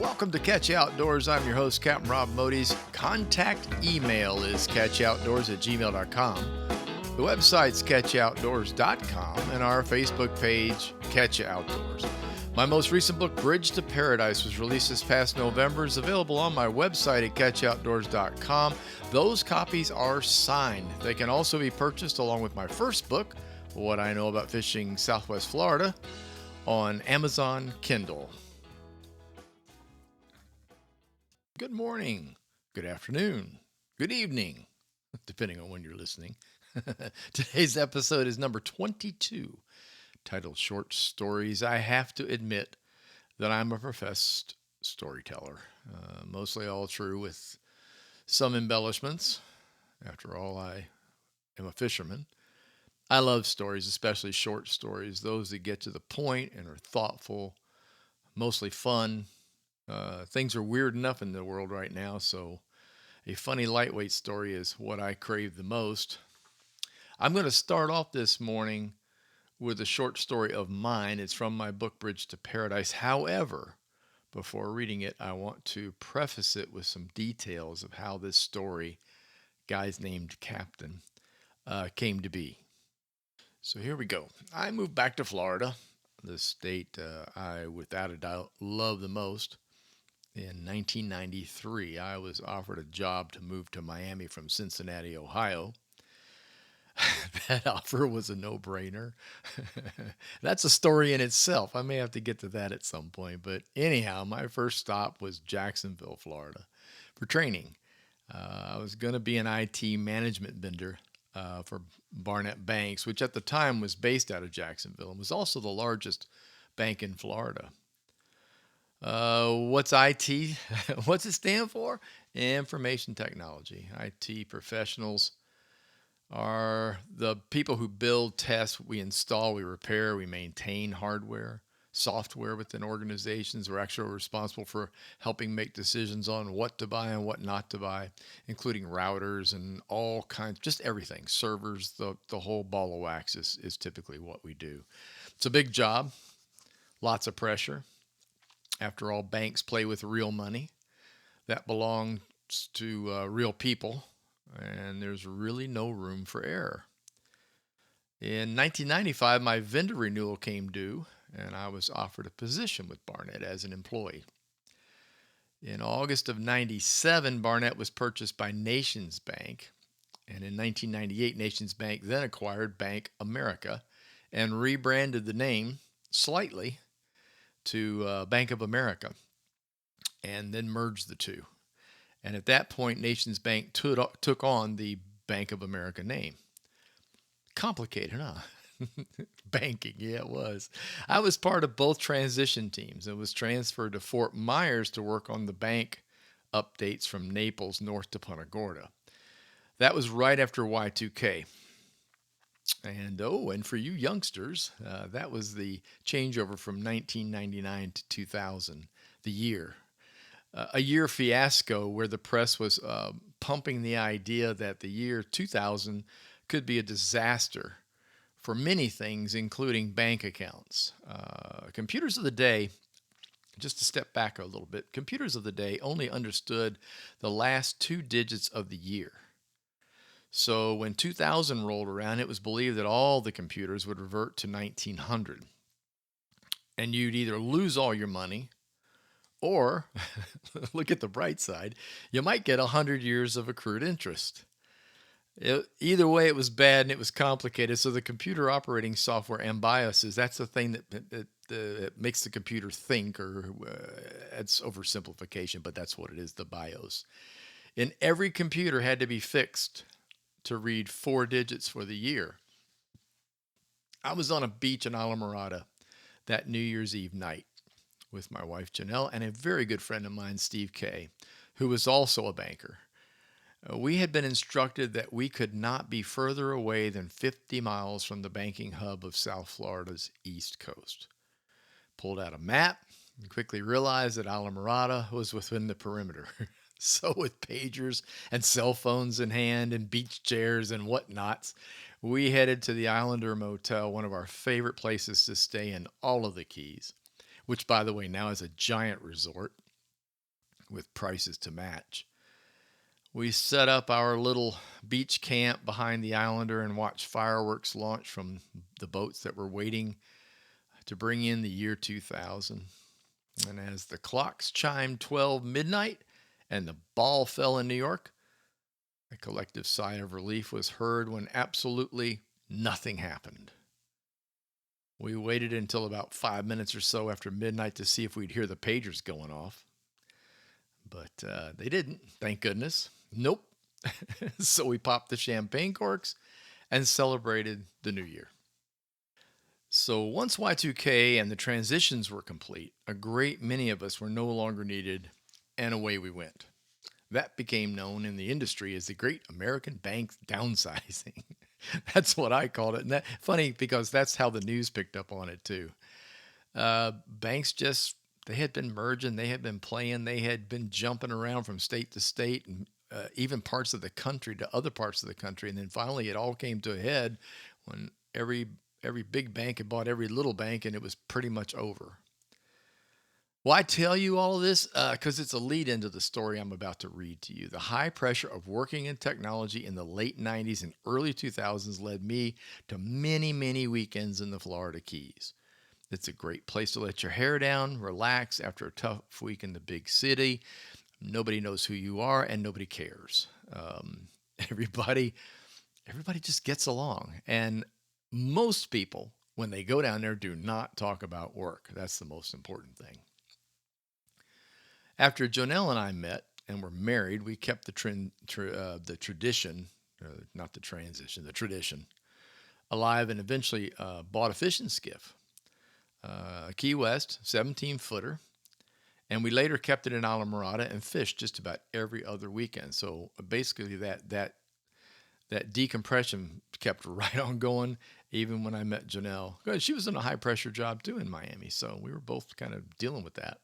Welcome to Catch Outdoors. I'm your host, Captain Rob Modis. Contact email is catchoutdoors@gmail.com. The website's catchoutdoors.com and our Facebook page, Catch Outdoors. My most recent book, Bridge to Paradise, was released this past November. It's available on my website at catchoutdoors.com. Those copies are signed. They can also be purchased along with my first book, What I Know About Fishing Southwest Florida, on Amazon Kindle. Good morning, good afternoon, good evening, depending on when you're listening. Today's episode is number 22, titled Short Stories. I have to admit that I'm a professed storyteller, mostly all true with some embellishments. After all, I am a fisherman. I love stories, especially short stories, those that get to the point and are thoughtful, mostly fun. Things are weird enough in the world right now, so a funny, lightweight story is what I crave the most. I'm going to start off this morning with a short story of mine. It's from my book, Bridge to Paradise. However, before reading it, I want to preface it with some details of how this story, guys named Captain, came to be. So here we go. I moved back to Florida, the state I, without a doubt, love the most. In 1993, I was offered a job to move to Miami from Cincinnati, Ohio. That offer was a no-brainer. That's a story in itself. I may have to get to that at some point. But anyhow, my first stop was Jacksonville, Florida, for training. I was going to be an IT management vendor for Barnett Banks, which at the time was based out of Jacksonville and was also the largest bank in Florida. What's IT? What's it stand for? Information technology. IT professionals are the people who build, test, we install, we repair, we maintain hardware, software within organizations. We're actually responsible for helping make decisions on what to buy and what not to buy, including routers and all kinds, just everything. Servers, the whole ball of wax is typically what we do. It's a big job, lots of pressure. After all, banks play with real money that belongs to real people, and there's really no room for error. In 1995, my vendor renewal came due, and I was offered a position with Barnett as an employee. In August of 97, Barnett was purchased by Nations Bank, and in 1998, Nations Bank then acquired Bank America and rebranded the name slightly to Bank of America, and then merged the two. And at that point, Nations Bank took on the Bank of America name. Complicated, huh? Banking, yeah, it was. I was part of both transition teams and was transferred to Fort Myers to work on the bank updates from Naples north to Punta Gorda. That was right after Y2K. And for you youngsters, that was the changeover from 1999 to 2000, the year. A year fiasco where the press was pumping the idea that the year 2000 could be a disaster for many things, including bank accounts. Computers of the day, just to step back a little bit, computers of the day only understood the last two digits of the year. So when 2000 rolled around, it was believed that all the computers would revert to 1900. And you'd either lose all your money or, look at the bright side, you might get 100 years of accrued interest. Either way, it was bad and it was complicated. So the computer operating software and BIOSes, that's the thing that makes the computer think, or it's oversimplification, but that's what it is, the BIOS. And every computer had to be fixed to read 4 digits for the year. I was on a beach in Islamorada that New Year's Eve night with my wife Janelle and a very good friend of mine, Steve Kay, who was also a banker. We had been instructed that we could not be further away than 50 miles from the banking hub of South Florida's East Coast. Pulled out a map and quickly realized that Islamorada was within the perimeter. So with pagers and cell phones in hand and beach chairs and whatnots, we headed to the Islander Motel, one of our favorite places to stay in all of the Keys, which, by the way, now is a giant resort. with prices to match. We set up our little beach camp behind the Islander and watched fireworks launch from the boats that were waiting to bring in the year 2000. And as the clocks chimed 12 midnight and the ball fell in New York, a collective sigh of relief was heard when absolutely nothing happened. We waited until about 5 minutes or so after midnight to see if we'd hear the pagers going off, but they didn't, thank goodness. Nope. So we popped the champagne corks and celebrated the new year. So once Y2K and the transitions were complete, a great many of us were no longer needed, and away we went. That became known in the industry as the Great American Bank Downsizing. That's what I called it. And that funny because that's how the news picked up on it too. Banks just they had been merging, they had been playing, they had been jumping around from state to state and even parts of the country to other parts of the country, and then finally it all came to a head when every big bank had bought every little bank, and it was pretty much over. Why tell you all of this? Because it's a lead into the story I'm about to read to you. The high pressure of working in technology in the late 90s and early 2000s led me to many, many weekends in the Florida Keys. It's a great place to let your hair down, relax after a tough week in the big city. Nobody knows who you are and nobody cares. Everybody, everybody just gets along. And most people, when they go down there, do not talk about work. That's the most important thing. After Jonelle and I met and were married, we kept the tradition, not the transition, the tradition, alive and eventually bought a fishing skiff, a Key West 17-footer, and we later kept it in Islamorada and fished just about every other weekend. So basically, that decompression kept right on going, even when I met Jonelle. She was in a high pressure job too in Miami, so we were both kind of dealing with that.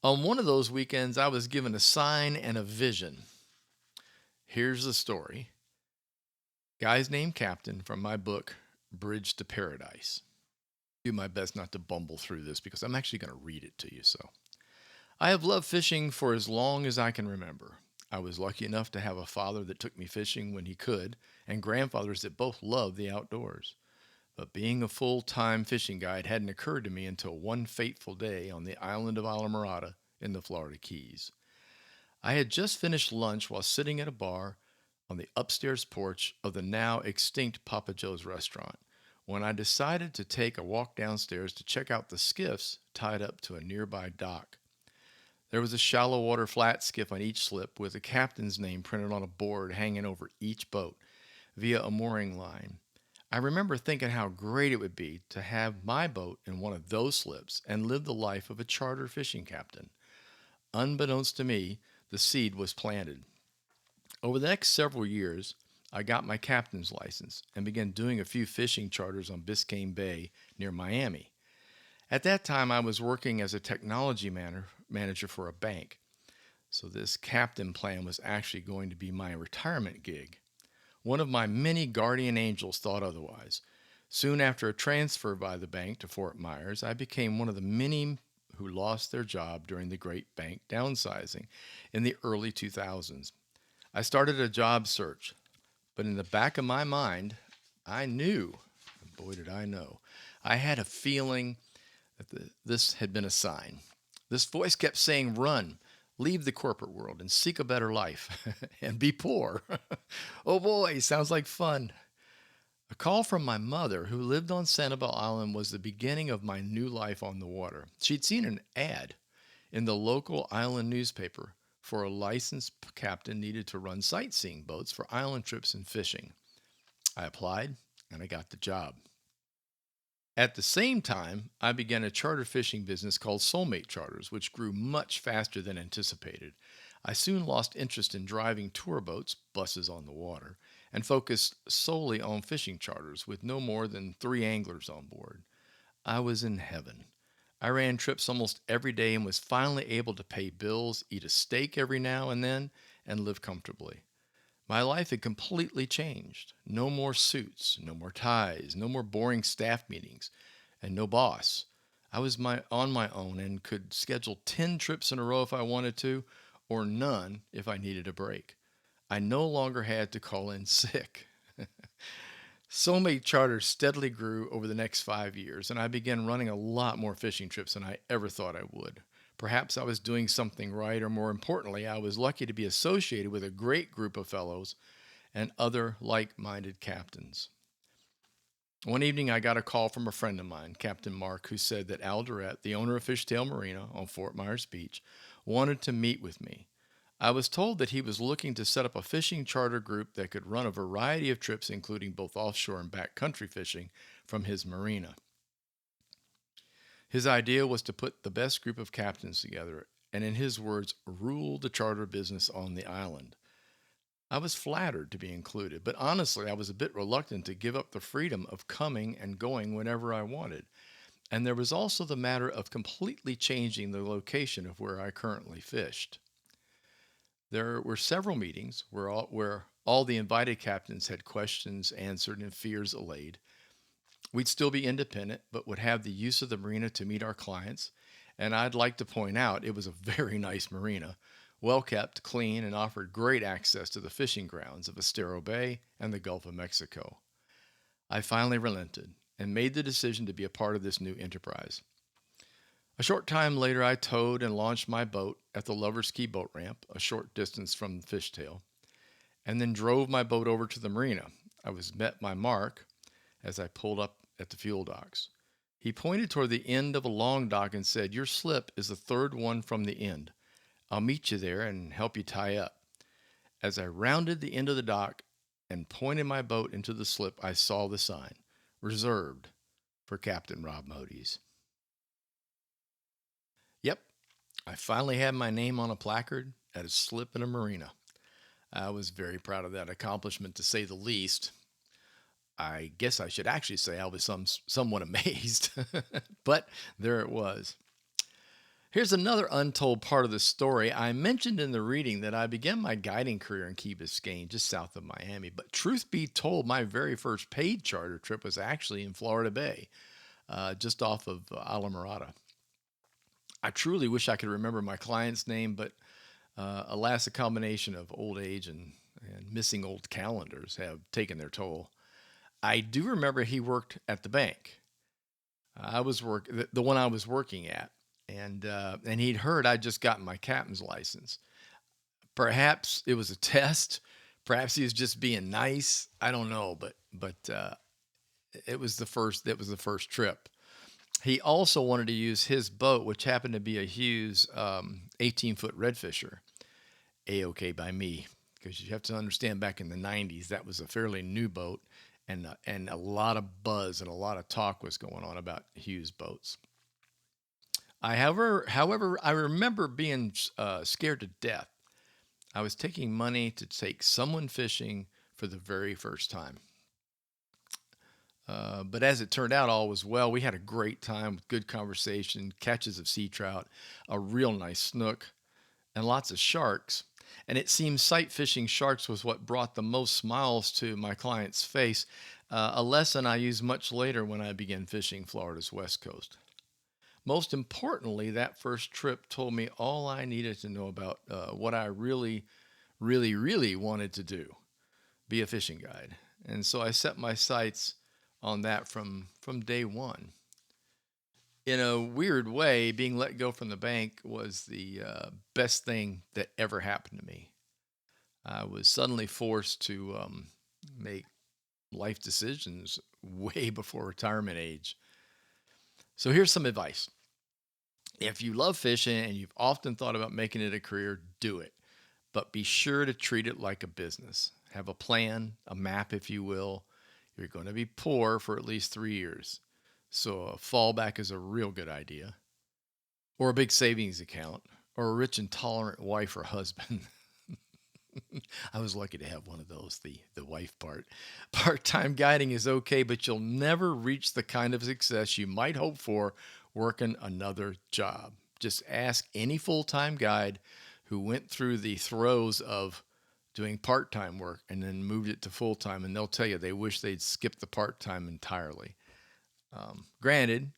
On one of those weekends, I was given a sign and a vision. Here's the story. Guy's named Captain from my book, Bridge to Paradise. Do my best not to bumble through this because I'm actually going to read it to you. So, I have loved fishing for as long as I can remember. I was lucky enough to have a father that took me fishing when he could, and grandfathers that both loved the outdoors. But being a full-time fishing guide hadn't occurred to me until one fateful day on the island of Islamorada in the Florida Keys. I had just finished lunch while sitting at a bar on the upstairs porch of the now extinct Papa Joe's restaurant when I decided to take a walk downstairs to check out the skiffs tied up to a nearby dock. There was a shallow water flat skiff on each slip with the captain's name printed on a board hanging over each boat via a mooring line. I remember thinking how great it would be to have my boat in one of those slips and live the life of a charter fishing captain. Unbeknownst to me, the seed was planted. Over the next several years, I got my captain's license and began doing a few fishing charters on Biscayne Bay near Miami. At that time, I was working as a technology manager for a bank, so this captain plan was actually going to be my retirement gig. One of my many guardian angels thought otherwise. Soon after a transfer by the bank to Fort Myers, I became one of the many who lost their job during the great bank downsizing in the early 2000s. I started a job search, but in the back of my mind, I knew, and boy did I know, I had a feeling that this had been a sign. This voice kept saying, run, leave the corporate world and seek a better life and be poor. Oh boy, sounds like fun. A call from my mother, who lived on Sanibel Island, was the beginning of my new life on the water. She'd seen an ad in the local island newspaper for a licensed captain needed to run sightseeing boats for island trips and fishing. I applied and I got the job. At the same time, I began a charter fishing business called Soulmate Charters, which grew much faster than anticipated. I soon lost interest in driving tour boats, buses on the water, and focused solely on fishing charters with no more than 3 anglers on board. I was in heaven. I ran trips almost every day and was finally able to pay bills, eat a steak every now and then, and live comfortably. My life had completely changed. No more suits, no more ties, no more boring staff meetings, and no boss. I was on my own and could schedule 10 trips in a row if I wanted to, or none if I needed a break. I no longer had to call in sick. Soulmate Charters steadily grew over the next 5 years, and I began running a lot more fishing trips than I ever thought I would. Perhaps I was doing something right, or more importantly, I was lucky to be associated with a great group of fellows and other like minded captains. One evening, I got a call from a friend of mine, Captain Mark, who said that Al Durrett, the owner of Fishtail Marina on Fort Myers Beach, wanted to meet with me. I was told that he was looking to set up a fishing charter group that could run a variety of trips, including both offshore and backcountry fishing from his marina. His idea was to put the best group of captains together and, in his words, rule the charter business on the island. I was flattered to be included, but honestly, I was a bit reluctant to give up the freedom of coming and going whenever I wanted. And there was also the matter of completely changing the location of where I currently fished. There were several meetings where all the invited captains had questions answered and fears allayed. We'd still be independent, but would have the use of the marina to meet our clients. And I'd like to point out it was a very nice marina, well kept, clean, and offered great access to the fishing grounds of Estero Bay and the Gulf of Mexico. I finally relented and made the decision to be a part of this new enterprise. A short time later, I towed and launched my boat at the Lover's Key boat ramp, a short distance from the fishtail, and then drove my boat over to the marina. I was met by Mark as I pulled up at the fuel docks. He pointed toward the end of a long dock and said, "Your slip is the third one from the end. I'll meet you there and help you tie up." As I rounded the end of the dock and pointed my boat into the slip, I saw the sign, "Reserved for Captain Rob Modes." Yep, I finally had my name on a placard at a slip in a marina. I was very proud of that accomplishment, to say the least. I guess I should actually say I was somewhat amazed, but there it was. Here's another untold part of the story. I mentioned in the reading that I began my guiding career in Key Biscayne, just south of Miami. But truth be told, my very first paid charter trip was actually in Florida Bay, just off of Alamorada. I truly wish I could remember my client's name, but alas, a combination of old age and missing old calendars have taken their toll. I do remember he worked at the bank. I was the one I was working at, and he'd heard I'd just gotten my captain's license. Perhaps it was a test. Perhaps he was just being nice. I don't know, but it was the first. That was the first trip. He also wanted to use his boat, which happened to be a Hughes 18-foot redfisher. A-OK by me, because you have to understand back in the 90s, that was a fairly new boat, and a lot of buzz and a lot of talk was going on about Hughes boats. However, I remember being scared to death. I was taking money to take someone fishing for the very first time. But as it turned out, all was well. We had a great time with good conversation, catches of sea trout, a real nice snook, and lots of sharks. And it seems sight fishing sharks was what brought the most smiles to my client's face, a lesson I used much later when I began fishing Florida's west coast. Most importantly, that first trip told me all I needed to know about what I really, really, really wanted to do, be a fishing guide. And so I set my sights on that from day one. In a weird way, being let go from the bank was the best thing that ever happened to me. I was suddenly forced to make life decisions way before retirement age. So here's some advice. If you love fishing and you've often thought about making it a career, do it. But be sure to treat it like a business. Have a plan, a map, if you will. You're going to be poor for at least 3 years. So a fallback is a real good idea. Or a big savings account. Or a rich and tolerant wife or husband. I was lucky to have one of those, the wife part. Part-time guiding is okay, but you'll never reach the kind of success you might hope for working another job. Just ask any full-time guide who went through the throes of doing part-time work and then moved it to full-time, and they'll tell you they wish they'd skipped the part-time entirely. Granted,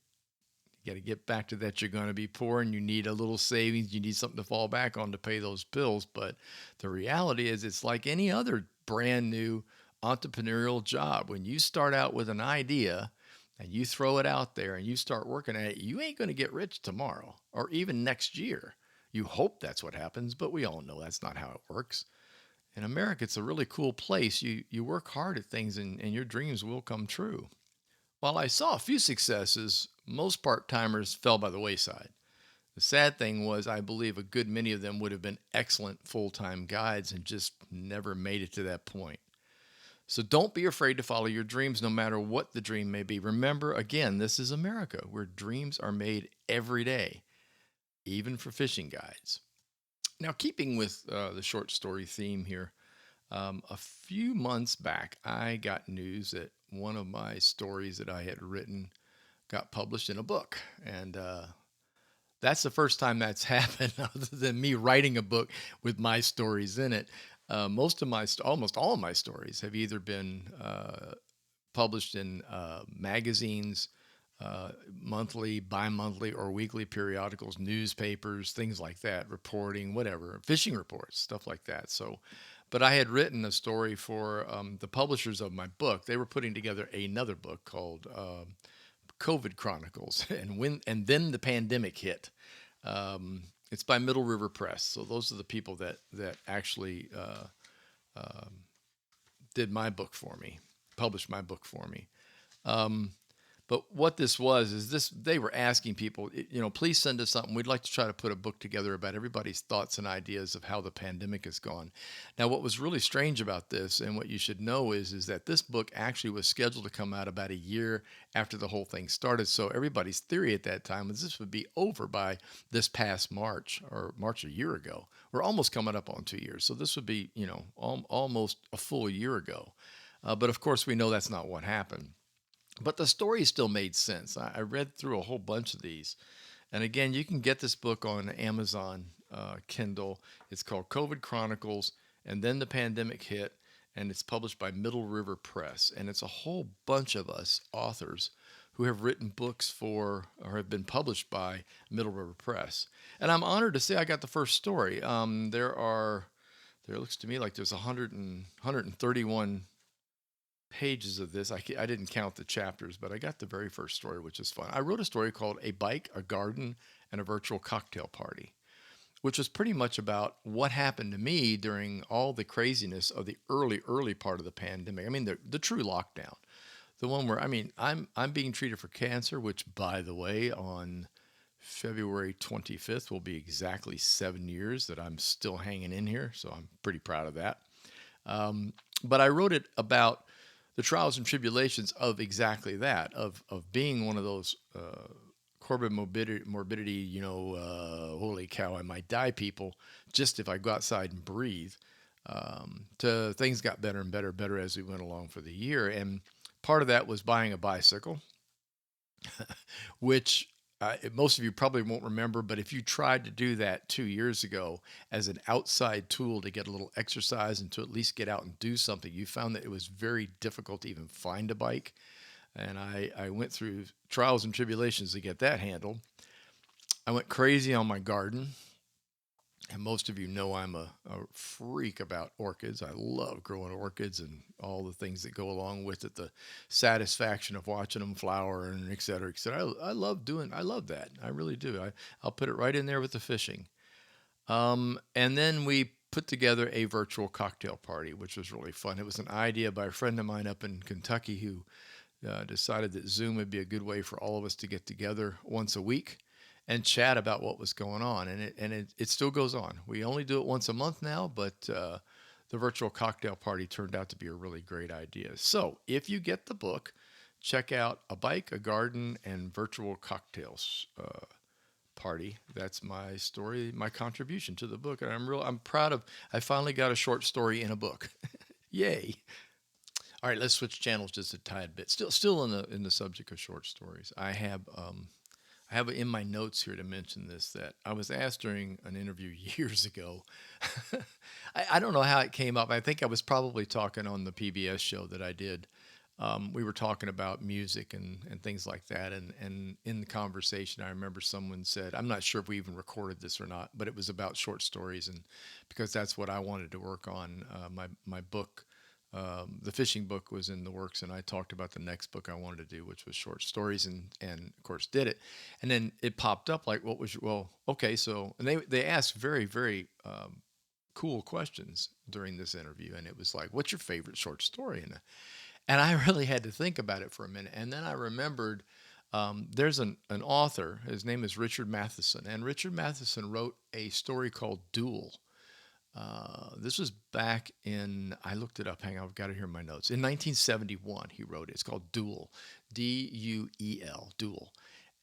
You got to get back to that. You're going to be poor and you need a little savings. You need something to fall back on to pay those bills. But the reality is, it's like any other brand new entrepreneurial job. When you start out with an idea and you throw it out there and you start working at it, you ain't going to get rich tomorrow or even next year. You hope that's what happens, but we all know that's not how it works. In America, it's a really cool place. You work hard at things and your dreams will come true. While I saw a few successes, most part timers fell by the wayside. The sad thing was, I believe a good many of them would have been excellent full time guides and just never made it to that point. So don't be afraid to follow your dreams, no matter what the dream may be. Remember, again, this is America, where dreams are made every day, even for fishing guides. Now, keeping with the short story theme here, a few months back, I got news that one of my stories that I had written got published in a book. And that's the first time that's happened, other than me writing a book with my stories in it. Almost all of my stories have either been published in magazines, monthly, bi-monthly, or weekly periodicals, newspapers, things like that, reporting, whatever, fishing reports, stuff like that. So, but I had written a story for the publishers of my book. They were putting together another book called COVID Chronicles, and then the pandemic hit. It's by Middle River Press, so those are the people that actually did my book for me, published my book for me. Um, but what this was is this: they were asking people, please send us something. We'd like to try to put a book together about everybody's thoughts and ideas of how the pandemic has gone. Now, what was really strange about this, and what you should know, is that this book actually was scheduled to come out about a year after the whole thing started. So everybody's theory at that time was this would be over by this past March, or March a year ago. We're almost coming up on 2 years, so this would be almost a full year ago. But of course, we know that's not what happened. But the story still made sense. I read through a whole bunch of these. And again, you can get this book on Amazon Kindle. It's called COVID Chronicles, and then the pandemic hit, and it's published by Middle River Press. And it's a whole bunch of us authors who have written books for, or have been published by, Middle River Press. And I'm honored to say I got the first story. There looks to me like there's 131 pages of this. I didn't count the chapters, but I got the very first story, which is fun. I wrote a story called A Bike, a Garden, and a Virtual Cocktail Party, which was pretty much about what happened to me during all the craziness of the early part of the pandemic. I mean, the true lockdown, the one where, I'm being treated for cancer, which, by the way, on February 25th will be exactly 7 years that I'm still hanging in here. So I'm pretty proud of that. But I wrote it about the trials and tribulations of exactly that, of being one of those comorbid morbidity, holy cow, I might die people, just if I go outside and breathe. To things got better and better as we went along for the year. And part of that was buying a bicycle, which most of you probably won't remember, but if you tried to do that 2 years ago as an outside tool to get a little exercise and to at least get out and do something, you found that it was very difficult to even find a bike. And I went through trials and tribulations to get that handled. I went crazy on my garden. And most of you know I'm a freak about orchids. I love growing orchids and all the things that go along with it, the satisfaction of watching them flower and et cetera, et cetera. I love that. I really do. I'll put it right in there with the fishing. And then we put together a virtual cocktail party, which was really fun. It was an idea by a friend of mine up in Kentucky who decided that Zoom would be a good way for all of us to get together once a week and chat about what was going on. And it still goes on. We only do it once a month now, but the virtual cocktail party turned out to be a really great idea. So if you get the book, check out A Bike, a Garden, and Virtual Cocktails Party. That's my story, my contribution to the book. And I'm proud of, I finally got a short story in a book. Yay. All right, let's switch channels just a tad bit. Still in the subject of short stories. I have in my notes here to mention this, that I was asked during an interview years ago. I don't know how it came up. I think I was probably talking on the PBS show that I did we were talking about music and things like that. And in the conversation, I remember someone said, I'm not sure if we even recorded this or not, but it was about short stories. And because that's what I wanted to work on, my book, the fishing book was in the works, and I talked about the next book I wanted to do, which was short stories, and of course did it. And then it popped up like, what was your, well, okay, so, and they asked very, very cool questions during this interview, and it was like, what's your favorite short story? And I really had to think about it for a minute. And then I remembered there's an author, his name is Richard Matheson. And Richard Matheson wrote a story called Duel. This was back in, I looked it up, hang on, I've got it here in my notes. In 1971, he wrote it. It's called Duel, Duel, Duel.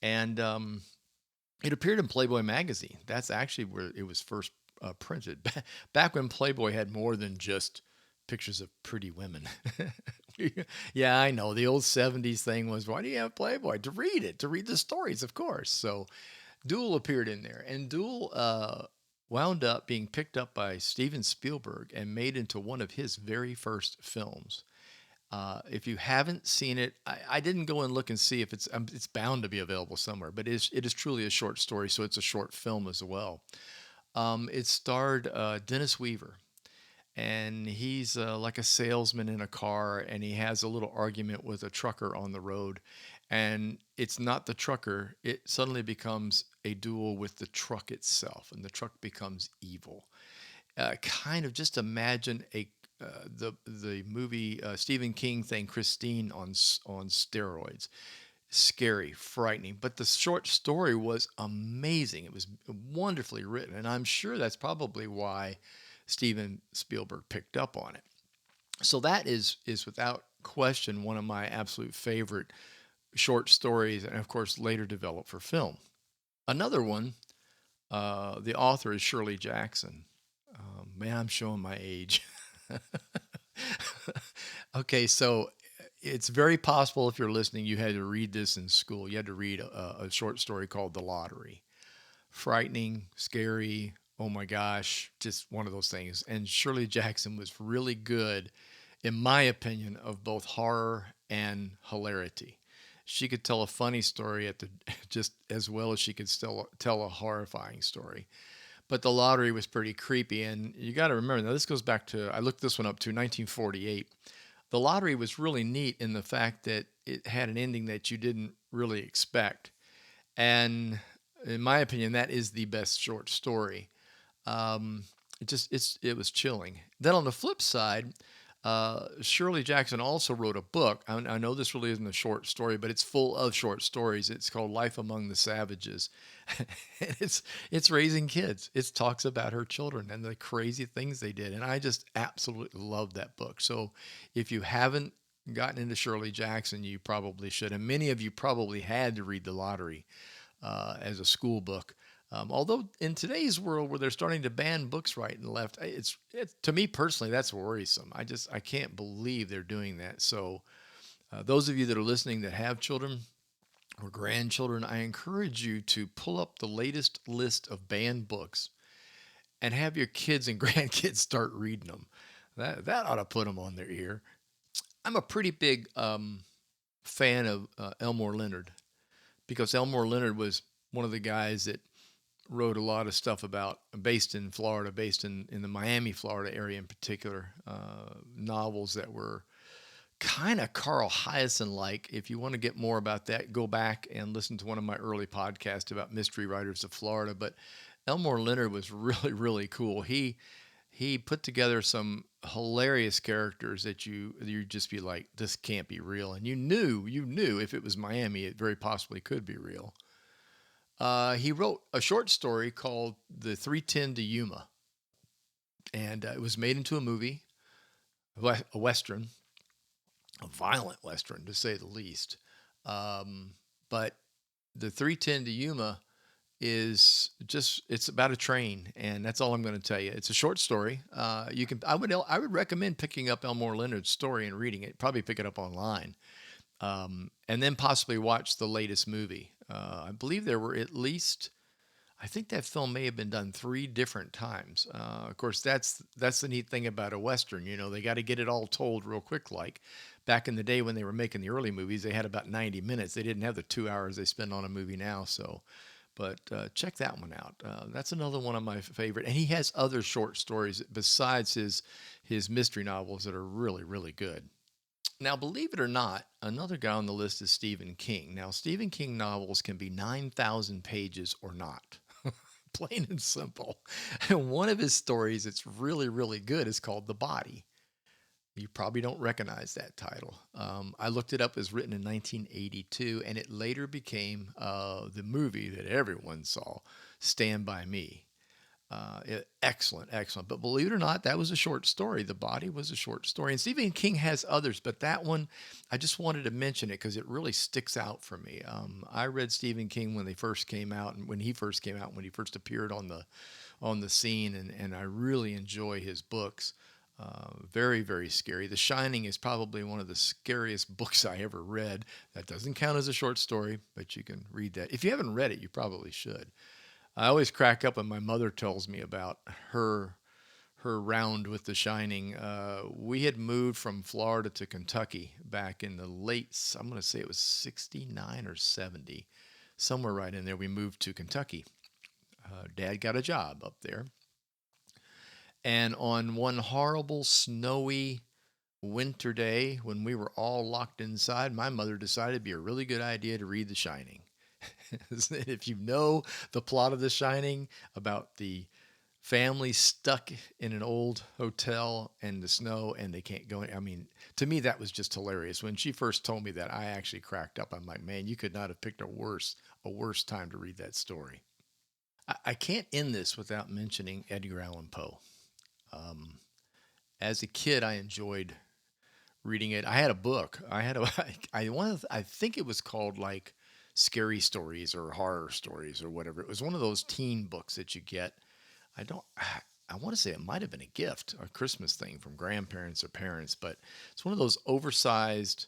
And it appeared in Playboy magazine. That's actually where it was first printed. Back when Playboy had more than just pictures of pretty women. Yeah, I know. The old 70s thing was, why do you have Playboy? To read it, to read the stories, of course. So Duel appeared in there. And Duel wound up being picked up by Steven Spielberg and made into one of his very first films. If you haven't seen it, I didn't go and look and see if it's bound to be available somewhere, but it is truly a short story, so it's a short film as well. It starred Dennis Weaver, and he's like a salesman in a car, and he has a little argument with a trucker on the road, and it's not the trucker. It suddenly becomes a duel with the truck itself, and the truck becomes evil. Kind of just imagine the movie Stephen King thing, Christine on steroids. Scary, frightening, but the short story was amazing. It was wonderfully written, and I'm sure that's probably why Steven Spielberg picked up on it. So that is without question one of my absolute favorite short stories, and of course later developed for film. Another one, the author is Shirley Jackson. Man, I'm showing my age. Okay, so it's very possible if you're listening, you had to read this in school. You had to read a short story called The Lottery. Frightening, scary. Oh my gosh, just one of those things. And Shirley Jackson was really good, in my opinion, of both horror and hilarity. She could tell a funny story at the just as well as she could still tell a horrifying story. But the lottery was pretty creepy, and you got to remember now. This goes back to, I looked this one up to 1948. The lottery was really neat in the fact that it had an ending that you didn't really expect, and in my opinion, that is the best short story. It was chilling. Then on the flip side, Shirley Jackson also wrote a book. I know this really isn't a short story, but it's full of short stories. It's called Life Among the Savages. it's raising kids. It talks about her children and the crazy things they did, and I just absolutely love that book. So if you haven't gotten into Shirley Jackson, you probably should. And many of you probably had to read The Lottery as a school book. Although in today's world where they're starting to ban books right and left, it's to me personally that's worrisome. I can't believe they're doing that. So those of you that are listening that have children or grandchildren, I encourage you to pull up the latest list of banned books and have your kids and grandkids start reading them. That ought to put them on their ear. I'm a pretty big fan of Elmore Leonard because Elmore Leonard was one of the guys that wrote a lot of stuff about, based in Florida, based in the Miami, Florida area in particular, novels that were kind of Carl Hyacin like. If you want to get more about that, go back and listen to one of my early podcasts about mystery writers of Florida. But Elmore Leonard was really, really cool. He put together some hilarious characters that you just be like, this can't be real. And you knew if it was Miami, it very possibly could be real. He wrote a short story called The 310 to Yuma, and it was made into a movie, a Western, a violent Western to say the least. But The 310 to Yuma it's about a train, and that's all I'm going to tell you. It's a short story. I would recommend picking up Elmore Leonard's story and reading it. Probably pick it up online, and then possibly watch the latest movie. I believe there were at least, I think that film may have been done three different times. Of course, that's the neat thing about a western. They got to get it all told real quick. Like back in the day when they were making the early movies, they had about 90 minutes. They didn't have the 2 hours they spend on a movie now. So, but check that one out. That's another one of my favorite. And he has other short stories besides his mystery novels that are really really good. Now, believe it or not, another guy on the list is Stephen King. Now, Stephen King novels can be 9,000 pages or not. Plain and simple. And one of his stories that's really, really good is called The Body. You probably don't recognize that title. I looked it up. It was written in 1982, and it later became the movie that everyone saw, Stand By Me. Excellent, excellent. But believe it or not, that was a short story. The Body was a short story. And Stephen King has others, but that one, I just wanted to mention it because it really sticks out for me. I read Stephen King when they first came out, and when he first came out, when he first appeared on the scene, and I really enjoy his books. Very, very scary. The Shining is probably one of the scariest books I ever read. That doesn't count as a short story, but you can read that. If you haven't read it, you probably should. I always crack up when my mother tells me about her round with The Shining. We had moved from Florida to Kentucky back in the late, I'm going to say it was 69 or 70, somewhere right in there. We moved to Kentucky. Dad got a job up there. And on one horrible, snowy winter day when we were all locked inside, my mother decided it'd be a really good idea to read The Shining. If you know the plot of The Shining about the family stuck in an old hotel and the snow and they can't go in. I mean, to me, that was just hilarious. When she first told me that, I actually cracked up. I'm like, man, you could not have picked a worse time to read that story. I can't end this without mentioning Edgar Allan Poe. Um, as a kid, I enjoyed reading it. I had a book. I think it was called like Scary Stories or Horror Stories or whatever. It was one of those teen books that you get. I want to say it might have been a gift, a Christmas thing from grandparents or parents, but it's one of those oversized,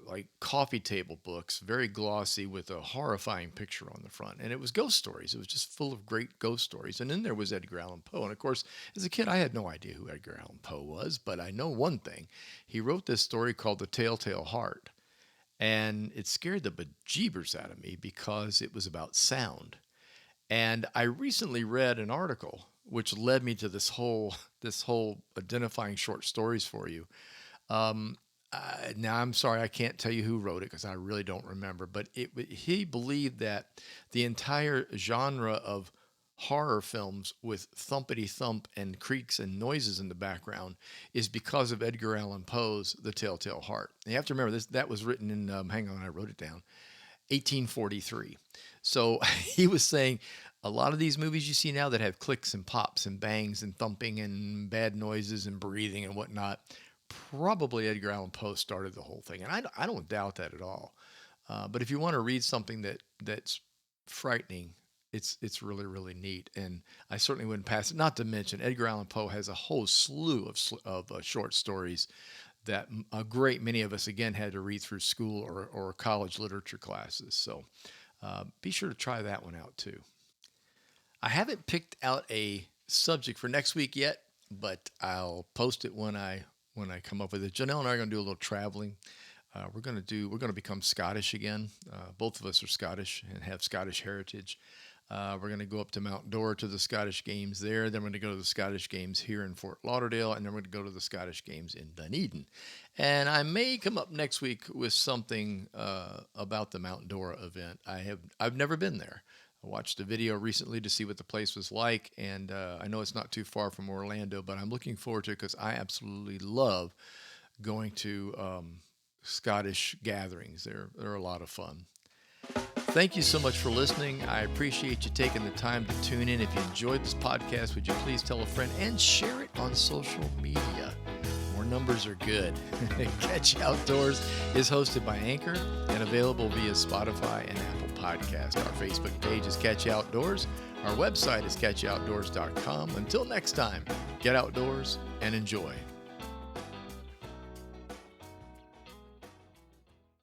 like coffee table books, very glossy with a horrifying picture on the front. And it was ghost stories. It was just full of great ghost stories. And then there was Edgar Allan Poe. And of course, as a kid, I had no idea who Edgar Allan Poe was, but I know one thing. He wrote this story called The Telltale Heart. And it scared the bejeebers out of me because it was about sound. And I recently read an article which led me to this whole identifying short stories for you. Um, now I'm sorry I can't tell you who wrote it because I really don't remember. But he believed that the entire genre of horror films with thumpity thump and creaks and noises in the background is because of Edgar Allan Poe's The Telltale Heart. And you have to remember this. That was written in hang on, I wrote it down. 1843. So he was saying a lot of these movies you see now that have clicks and pops and bangs and thumping and bad noises and breathing and whatnot, probably Edgar Allan Poe started the whole thing. And I don't doubt that at all. But if you want to read something that's frightening, it's really, really neat. And I certainly wouldn't pass it. Not to mention, Edgar Allan Poe has a whole slew of short stories that a great many of us, again, had to read through school or college literature classes. So be sure to try that one out too. I haven't picked out a subject for next week yet, but I'll post it when I come up with it. Janelle and I are going to do a little traveling. We're going to become Scottish again. Both of us are Scottish and have Scottish heritage. We're going to go up to Mount Dora to the Scottish Games there. Then we're going to go to the Scottish Games here in Fort Lauderdale, and then we're going to go to the Scottish Games in Dunedin. And I may come up next week with something about the Mount Dora event. I've never been there. I watched a video recently to see what the place was like, and I know it's not too far from Orlando, but I'm looking forward to it because I absolutely love going to Scottish gatherings. They're a lot of fun. Thank you so much for listening. I appreciate you taking the time to tune in. If you enjoyed this podcast, would you please tell a friend and share it on social media? More numbers are good. Catch You Outdoors is hosted by Anchor and available via Spotify and Apple Podcast. Our Facebook page is Catch You Outdoors. Our website is catchyoutoutdoors.com. Until next time, get outdoors and enjoy.